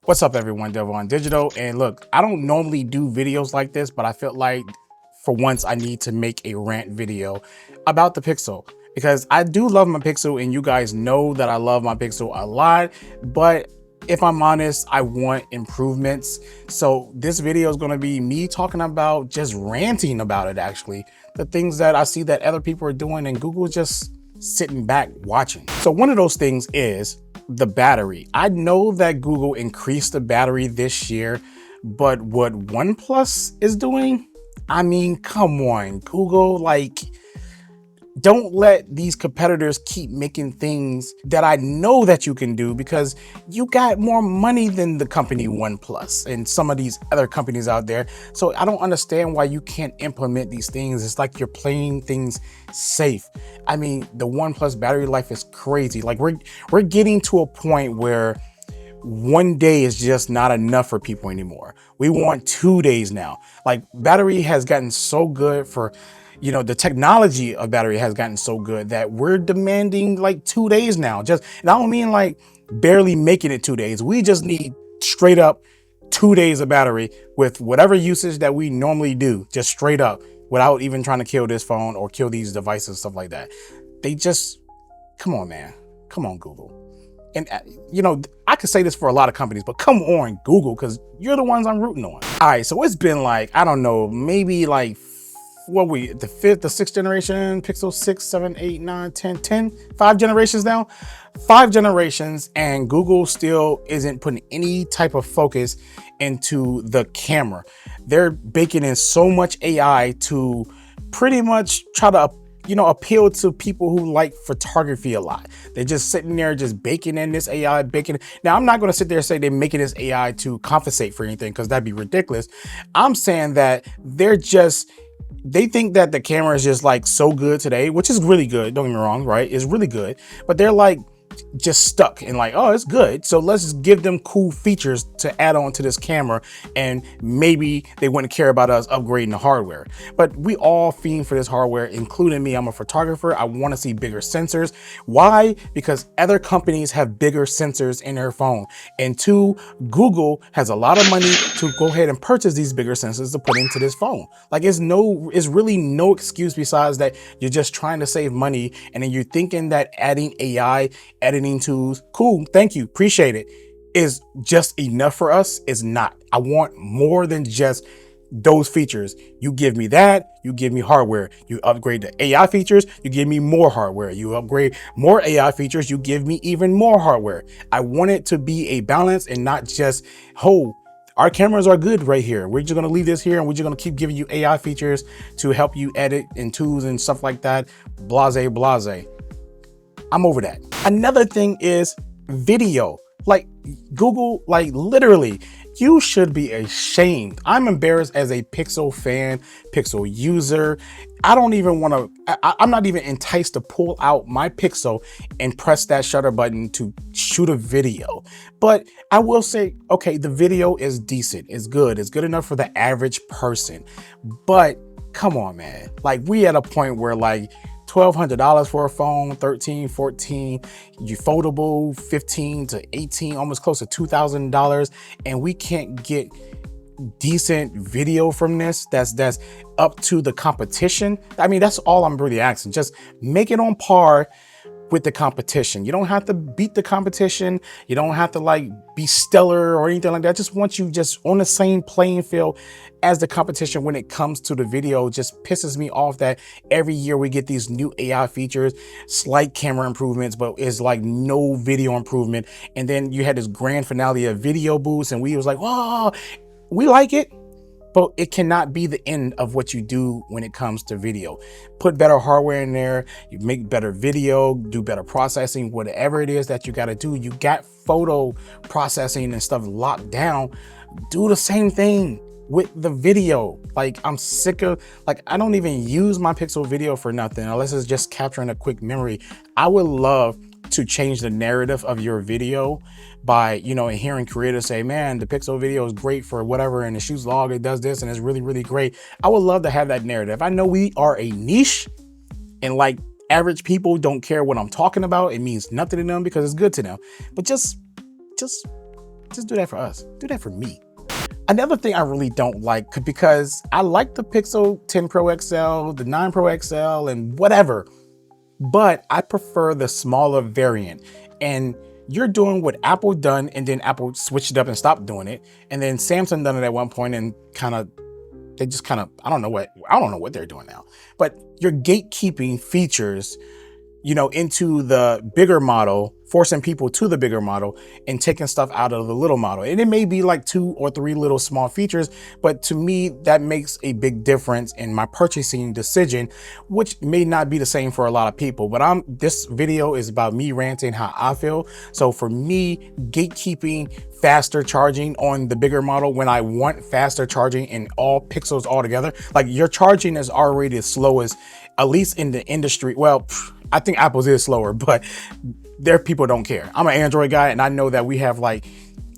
What's up everyone, Devon Digital. And look, I don't normally do videos like this, but I felt like for once I need to make a rant video about the Pixel because I do love my Pixel and you guys know that I love my Pixel a lot, but if I'm honest, I want improvements. So this video is going to be me talking about just ranting about it, actually. The things that I see that other people are doing and Google just sitting back watching. So one of those things is the battery. I know that Google increased the battery this year, but what OnePlus is doing, I mean, come on, Google, like, don't let these competitors keep making things that I know that you can do because you got more money than the company OnePlus and some of these other companies out there. So I don't understand why you can't implement these things. It's like you're playing things safe. I mean, the OnePlus battery life is crazy. Like we're getting to a point where one day is just not enough for people anymore. We want 2 days now. Like battery has gotten so good for, you know, the technology of battery has gotten so good that we're demanding like 2 days now. Just, and I don't mean like barely making it 2 days. We just need straight up 2 days of battery with whatever usage that we normally do, just straight up without even trying to kill this phone or kill these devices, stuff like that. They just, come on, man. Come on, Google. And you know, I could say this for a lot of companies, but come on, Google, because you're the ones I'm rooting on. All right, so it's been like, I don't know, maybe like, the sixth generation, Pixel 6, 7, 8, 9, 10, 5 generations now. 5 generations, and Google still isn't putting any type of focus into the camera. They're baking in so much AI to pretty much try to appeal to people who like photography a lot. They're just sitting there just baking in this AI, baking. Now, I'm not going to sit there and say they're making this AI to compensate for anything because that'd be ridiculous. I'm saying that they think that the camera is just like so good today, which is really good. Don't get me wrong, right? It's really good, but they're like just stuck and like, oh, it's good, so let's just give them cool features to add on to this camera, and maybe they wouldn't care about us upgrading the hardware. But we all fiend for this hardware, including me. I'm a photographer. I want to see bigger sensors. Why? Because other companies have bigger sensors in their phone, and 2, Google has a lot of money to go ahead and purchase these bigger sensors to put into this phone. Like it's really no excuse besides that you're just trying to save money, and then you're thinking that adding AI editing tools, cool, thank you, appreciate it, is just enough for us. Is not. I want more than just those features. You give me that, you give me hardware. You upgrade the AI features, you give me more hardware. You upgrade more AI features, you give me even more hardware. I want it to be a balance and not just, oh, our cameras are good right here, we're just going to leave this here and we're just going to keep giving you AI features to help you edit and tools and stuff like that. Blase, blase. I'm over that. Another thing is video. Like Google, like literally, you should be ashamed. I'm embarrassed as a Pixel fan, Pixel user. I don't even want to, I'm not even enticed to pull out my Pixel and press that shutter button to shoot a video. But I will say, okay, the video is decent. It's good. It's good enough for the average person. But come on, man. Like we at a point where like, $1,200 for a phone, 13, 14, you foldable, 15 to 18, almost close to $2,000, and we can't get decent video from this that's up to the competition. I mean, that's all I'm really asking. Just make it on par with the competition. You don't have to beat the competition. You don't have to like be stellar or anything like that. I just want you just on the same playing field as the competition when it comes to the video. Just pisses me off that every year we get these new AI features, slight camera improvements, but it's like no video improvement. And then you had this grand finale of video boosts and we was like, wow, we like it. But it cannot be the end of what you do when it comes to video. Put better hardware in there, you make better video, do better processing, whatever it is that you got to do. You got photo processing and stuff locked down. Do the same thing with the video. Like I'm sick of, like I don't even use my Pixel video for nothing unless it's just capturing a quick memory. I would love to change the narrative of your video by, you know, hearing creators say, man, the Pixel video is great for whatever, and it shoots log, it does this, and it's really, really great. I would love to have that narrative. I know we are a niche and like average people don't care what I'm talking about. It means nothing to them because it's good to them. But just Just do that for us. Do that for me. Another thing I really don't like, because I like the Pixel 10 Pro XL, the 9 Pro XL, and whatever, but I prefer the smaller variant. And you're doing what Apple done, and then Apple switched it up and stopped doing it. And then Samsung done it at one point and they just kind of, I don't know what they're doing now, but you're gatekeeping features, you know, into the bigger model, forcing people to the bigger model and taking stuff out of the little model. And it may be like 2 or 3 little small features, but to me, that makes a big difference in my purchasing decision, which may not be the same for a lot of people. But this video is about me ranting how I feel. So for me, gatekeeping faster charging on the bigger model when I want faster charging in all pixels altogether, like your charging is already the slowest, at least in the industry. Well, I think Apple's is slower, but their people don't care. I'm an Android guy, and I know that we have like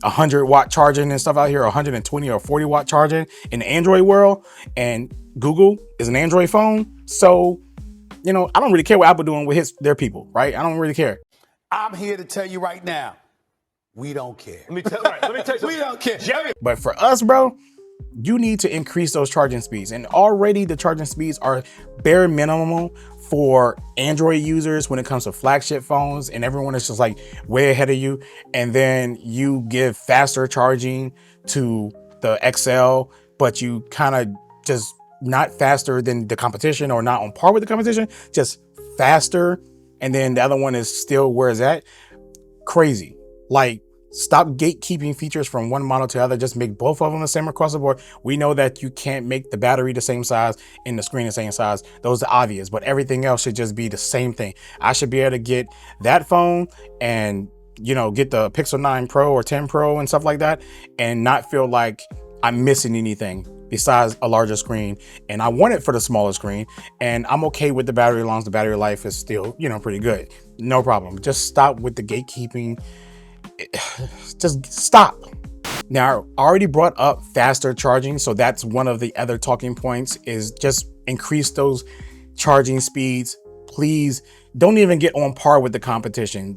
100-watt charging and stuff out here, 120 or 40-watt charging in the Android world, and Google is an Android phone. So, you know, I don't really care what Apple doing with their people, right? I don't really care. I'm here to tell you right now, we don't care. Let me tell you something. We don't care. Jerry. But for us, bro, you need to increase those charging speeds. And already the charging speeds are bare minimum for Android users when it comes to flagship phones, and everyone is just like way ahead of you. And then you give faster charging to the XL, but you kind of just not faster than the competition or not on par with the competition, just faster. And then the other one is still where it's at. Crazy. Like, stop gatekeeping features from one model to the other. Just make both of them the same across the board. We know that you can't make the battery the same size and the screen the same size. Those are obvious, but everything else should just be the same thing. I should be able to get that phone and, you know, get the Pixel 9 Pro or 10 Pro and stuff like that, and not feel like I'm missing anything besides a larger screen. And I want it for the smaller screen, and I'm okay with the battery as long as the battery life is still, you know, pretty good. No problem. Just stop with the gatekeeping. Just stop. Now, I already brought up faster charging, so that's one of the other talking points, is just increase those charging speeds. Please don't even get on par with the competition.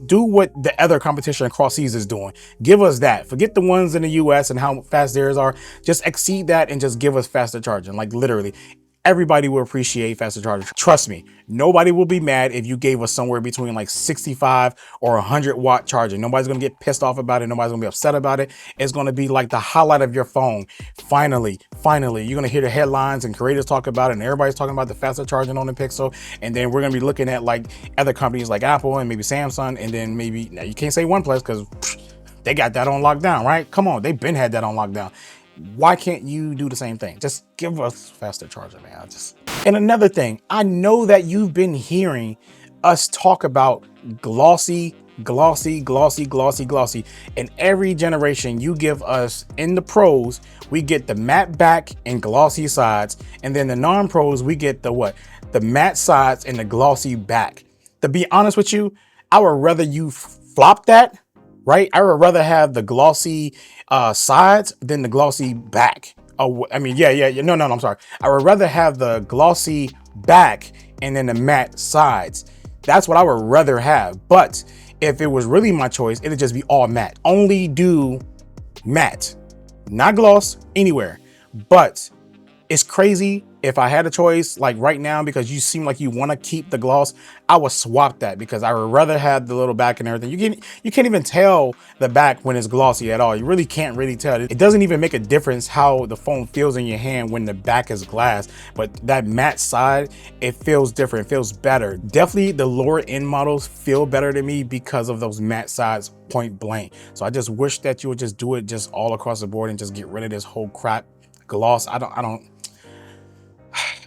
Do what the other competition across seas is doing. Give us that. Forget the ones in the US and how fast theirs are. Just exceed that and just give us faster charging. Like, literally, everybody will appreciate faster charging. Trust me, nobody will be mad if you gave us somewhere between like 65 or 100-watt charging. Nobody's gonna get pissed off about it. Nobody's gonna be upset about it. It's gonna be like the highlight of your phone. Finally, you're gonna hear the headlines and creators talk about it, and everybody's talking about the faster charging on the Pixel. And then we're gonna be looking at like other companies like Apple and maybe Samsung, and then maybe, now you can't say OnePlus because they got that on lockdown, right? Come on, they've been had that on lockdown. Why can't you do the same thing? Just give us faster charger, man. And another thing, I know that you've been hearing us talk about glossy. And every generation you give us in the pros, we get the matte back and glossy sides. And then the non-pros, we get the what? The matte sides and the glossy back. To be honest with you, I would rather you flop that, right? I would rather have the glossy sides than the glossy back. Oh, I mean, no, I'm sorry. I would rather have the glossy back and then the matte sides. That's what I would rather have. But if it was really my choice, it'd just be all matte. Only do matte, not gloss anywhere. But it's crazy. If I had a choice, like right now, because you seem like you want to keep the gloss, I would swap that, because I would rather have the little back and everything. You can't even tell the back when it's glossy at all. You really can't really tell. It doesn't even make a difference how the phone feels in your hand when the back is glass, but that matte side, it feels different. It feels better. Definitely the lower end models feel better to me because of those matte sides, point blank. So I just wish that you would just do it just all across the board and just get rid of this whole crap gloss.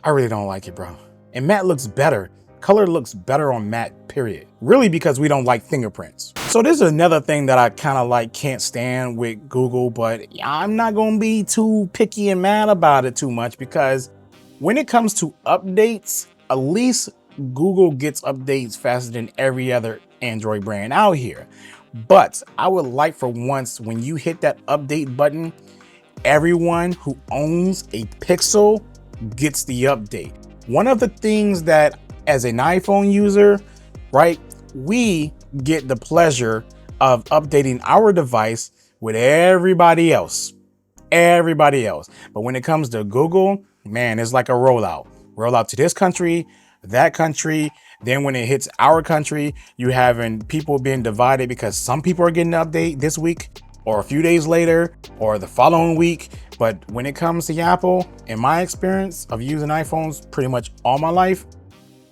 I really don't like it, bro. And matte looks better. Color looks better on matte, period. Really, because we don't like fingerprints. So this is another thing that I kind of like can't stand with Google, but I'm not gonna be too picky and mad about it too much, because when it comes to updates, at least Google gets updates faster than every other Android brand out here. But I would like for once, when you hit that update button, everyone who owns a Pixel gets the update. One of the things that as an iPhone user, right, we get the pleasure of updating our device with everybody else. Everybody else. But when it comes to Google, man, it's like a rollout. Rollout to this country, that country. Then when it hits our country, you having people being divided because some people are getting an update this week or a few days later or the following week. But when it comes to Apple, in my experience of using iPhones pretty much all my life,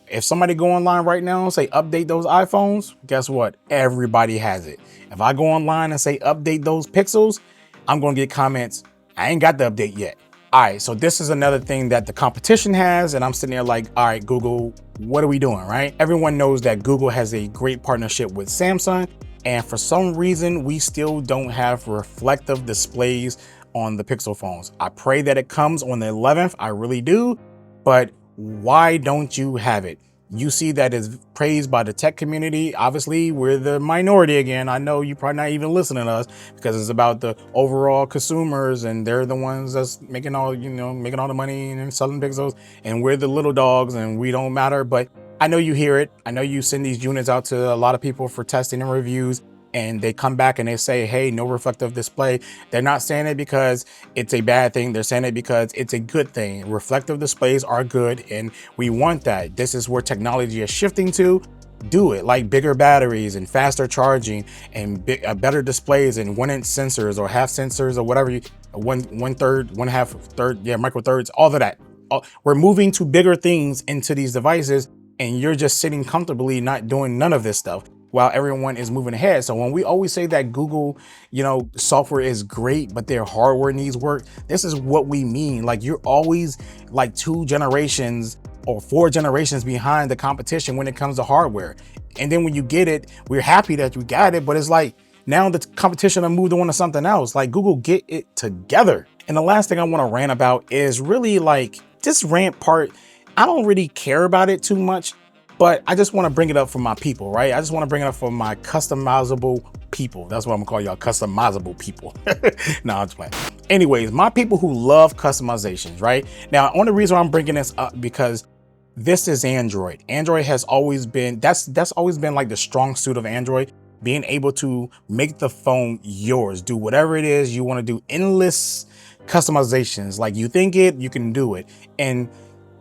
if somebody go online right now and say update those iPhones, guess what? Everybody has it. If I go online and say update those Pixels, I'm going to get comments, I ain't got the update yet. All right, so this is another thing that the competition has, and I'm sitting there like, all right, Google, what are we doing, right? Everyone knows that Google has a great partnership with Samsung, and for some reason, we still don't have reflective displays on the Pixel phones. I pray that it comes on the 11th, I really do, but why don't you have it? You see that is praised by the tech community. Obviously, we're the minority again. I know you probably not even listening to us because it's about the overall consumers and they're the ones that's making all, making all the money and selling Pixels, and we're the little dogs and we don't matter. But I know you hear it. I know you send these units out to a lot of people for testing and reviews, and they come back and they say, hey, no reflective display. They're not saying it because it's a bad thing. They're saying it because it's a good thing. Reflective displays are good and we want that. This is where technology is shifting to. Do it, like bigger batteries and faster charging and better displays and 1-inch sensors or half sensors or whatever, micro thirds, all of that. We're moving to bigger things into these devices, and you're just sitting comfortably not doing none of this stuff while everyone is moving ahead. So when we always say that Google, software is great, but their hardware needs work, this is what we mean. Like, you're always like 2 generations or 4 generations behind the competition when it comes to hardware. And then when you get it, we're happy that you got it, but it's like now the competition will move on to something else. Like, Google, get it together. And the last thing I want to rant about is really like this rant part. I don't really care about it too much, but I just want to bring it up for my people, right? I just want to bring it up for my customizable people. That's what I'm gonna call y'all, customizable people. No, I'm just playing. Anyways, my people who love customizations, right? Now, only reason I'm bringing this up because this is Android. Android has always been, that's always been like the strong suit of Android, being able to make the phone yours, do whatever it is you want to do, endless customizations. Like, you think it, you can do it. And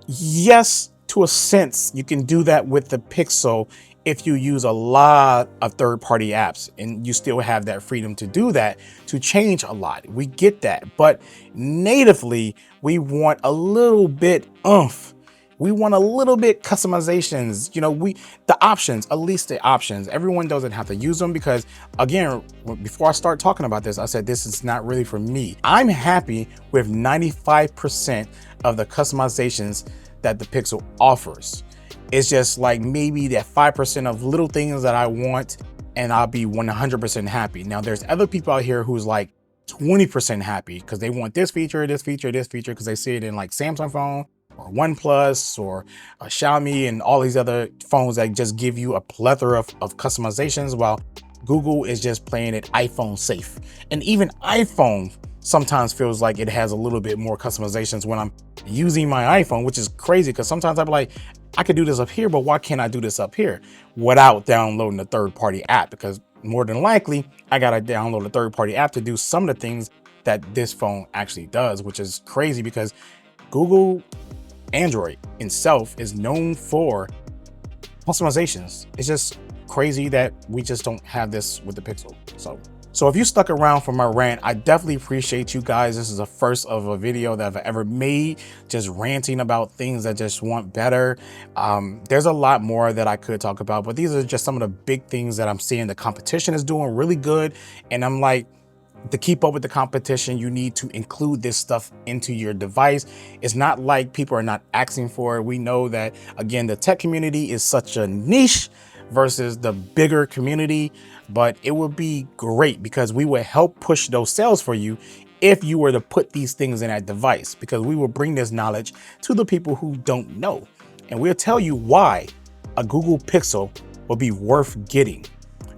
yes, to a sense, you can do that with the Pixel if you use a lot of third-party apps, and you still have that freedom to do that, to change a lot. We get that, but natively, we want a little bit oomph. We want a little bit customizations, the options, at least the options. Everyone doesn't have to use them because, again, before I start talking about this, I said this is not really for me. I'm happy with 95% of the customizations that the Pixel offers. It's just like maybe that 5% of little things that I want, and I'll be 100% happy. Now, there's other people out here who's like 20% happy because they want this feature, this feature, this feature, because they see it in like Samsung phone or OnePlus or Xiaomi and all these other phones that just give you a plethora of customizations, while Google is just playing it iPhone safe. And even iPhone sometimes feels like it has a little bit more customizations when I'm using my iPhone, which is crazy because sometimes I'm like, I could do this up here, but why can't I do this up here without downloading a third-party app? Because more than likely, I gotta download a third-party app to do some of the things that this phone actually does, which is crazy because Google Android itself is known for customizations. It's just crazy that we just don't have this with the Pixel. So if you stuck around for my rant, I definitely appreciate you guys. This is the first of a video that I've ever made, just ranting about things that just want better. There's a lot more that I could talk about, but these are just some of the big things that I'm seeing the competition is doing really good. And I'm like, to keep up with the competition, you need to include this stuff into your device. It's not like people are not asking for it. We know that, again, the tech community is such a niche versus the bigger community, but it would be great because we would help push those sales for you if you were to put these things in that device, because we will bring this knowledge to the people who don't know, and we'll tell you why a Google Pixel will be worth getting,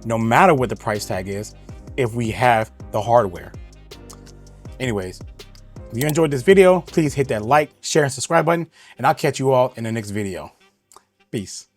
no matter what the price tag is, if we have the hardware. Anyways, if you enjoyed this video, please hit that like, share, and subscribe button, and I'll catch you all in the next video. Peace.